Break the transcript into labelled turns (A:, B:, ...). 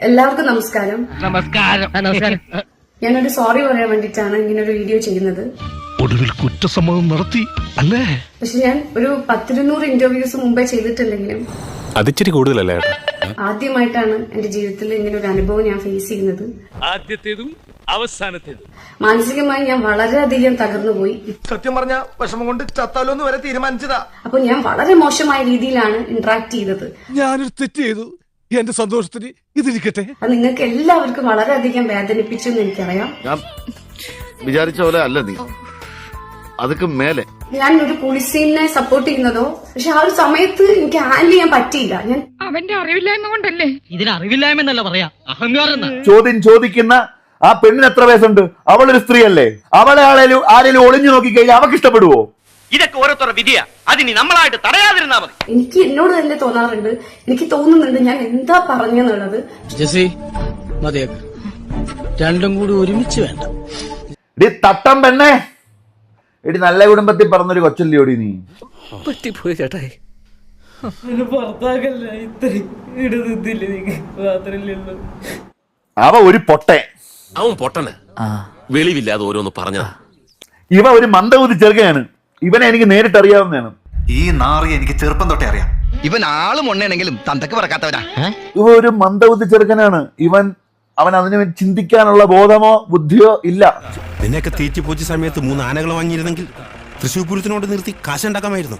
A: എല്ലാവർക്കും നമസ്കാരം.
B: നമസ്കാരം.
A: ഞാനൊരു സോറി പറയാൻ വേണ്ടിയിട്ടാണ് ഇങ്ങനെ ഒരു വീഡിയോ ചെയ്യുന്നത്.
C: ഒടുവിൽ കുറ്റസമ്മതം നടത്തി അല്ലേ?
A: പക്ഷെ ഞാൻ ഒരു 10-200 ഇന്റർവ്യൂസ് മുമ്പേ ചെയ്തിട്ടുണ്ടെങ്കിലും
D: അതിച്ചിരി കൂടുതലല്ലേ?
A: ആദ്യമായിട്ടാണ് എന്റെ ജീവിതത്തിൽ ഇങ്ങനെ ഒരു അനുഭവം ഞാൻ ഫേസ് ചെയ്യുന്നത്.
C: ആദ്യത്തേതും അവസാനത്തേതും.
A: മാനസികമായി ഞാൻ വളരെയധികം തകർന്നുപോയി.
E: സത്യം പറഞ്ഞ വിഷമം കൊണ്ട് ചത്താലോന്ന് വരെ തീരുമാനിച്ചതാ.
A: അപ്പൊ ഞാൻ വളരെ മോശമായ രീതിയിലാണ് ഇന്ററാക്ട് ചെയ്തത്.
C: ഞാനൊരു തെറ്റ് ചെയ്തു. എന്റെ സന്തോഷത്തിന് ഇതിരിക്കട്ടെ.
A: അത് നിങ്ങൾക്ക് എല്ലാവർക്കും വളരെയധികം വേദനിപ്പിച്ചു എന്ന് എനിക്കറിയാം.
F: ഞാൻ വിചാരിച്ച പോലെ അല്ല നീ, അതൊക്കെ മേലെ.
A: ഞാൻ ഒരു പോലീസിനെ സപ്പോർട്ട് ചെയ്യുന്നതോ, പക്ഷെ ആ ഒരു സമയത്ത് എനിക്ക് ഹാൻഡിൽ ചെയ്യാൻ പറ്റിയില്ല. ഞാൻ
B: അവന്റെ അറിവില്ലായ്മ കൊണ്ടല്ലേ? ഇതിന് അറിവില്ലായ്മ എന്നല്ല പറയാ, അഹങ്കാരം.
G: ചോദ്യം ചോദിക്കുന്ന ആ പെണ്ണിന് എത്ര വയസ്സുണ്ട്? അവളൊരു സ്ത്രീയല്ലേ? അവളെ ആരെങ്കിലും ഒളിഞ്ഞു നോക്കി കഴിഞ്ഞാൽ അവർക്ക് ഇഷ്ടപ്പെടുവോ?
H: ഇതൊക്കെ ഓരോരുത്തരുടെ വിധിയാ. അതിനി നമ്മളായിട്ട് തടയാതിരുന്നാ മതി.
A: എനിക്ക് എന്നോട് തന്നെ തോന്നാറുണ്ട്, എനിക്ക് തോന്നുന്നുണ്ട് ഞാൻ എന്താ പറഞ്ഞെന്നുള്ളത്.
I: രണ്ടും കൂടി ഒരുമിച്ച് വേണ്ട.
G: എടി തട്ടം പെണ്ണേ, എടി നല്ല കുടുംബത്തിൽ പറഞ്ഞൊരു കൊച്ചല്ലോടി നീ.
I: പറ്റിപ്പോയി ചേട്ടായി.
G: അവ ഒരു പൊട്ടെ,
D: അവൻ പൊട്ടന് വെളിവില്ലാതെ ഓരോന്ന് പറഞ്ഞതാ.
G: ഇവ ഒരു മന്ദബുദ്ധി ചെറുക്കനാണ്. ഇവനെ എനിക്ക് നേരിട്ട് അറിയാവുന്നതാണ്.
E: ഈ നാറി എനിക്ക് ചെറുപ്പം തൊട്ടേ അറിയാം.
H: ഇവൻ ആളും ഉണ്ണയാണെങ്കിലും തന്തക്ക് പറക്കാത്തവനാ.
G: ഇവ ഒരു മന്ദബുദ്ധി ചെറുക്കനാണ്. അവൻ അതിന് ചിന്തിക്കാനുള്ള ബോധമോ ബുദ്ധിയോ ഇല്ല.
D: നിന്നെയൊക്കെ തീറ്റിപ്പോച്ച സമയത്ത് 3 ആനകൾ വാങ്ങിയിരുന്നെങ്കിൽ തൃശ്ശൂർ പൂരത്തിനോട് നിർത്തി കാശുണ്ടാക്കാമായിരുന്നു.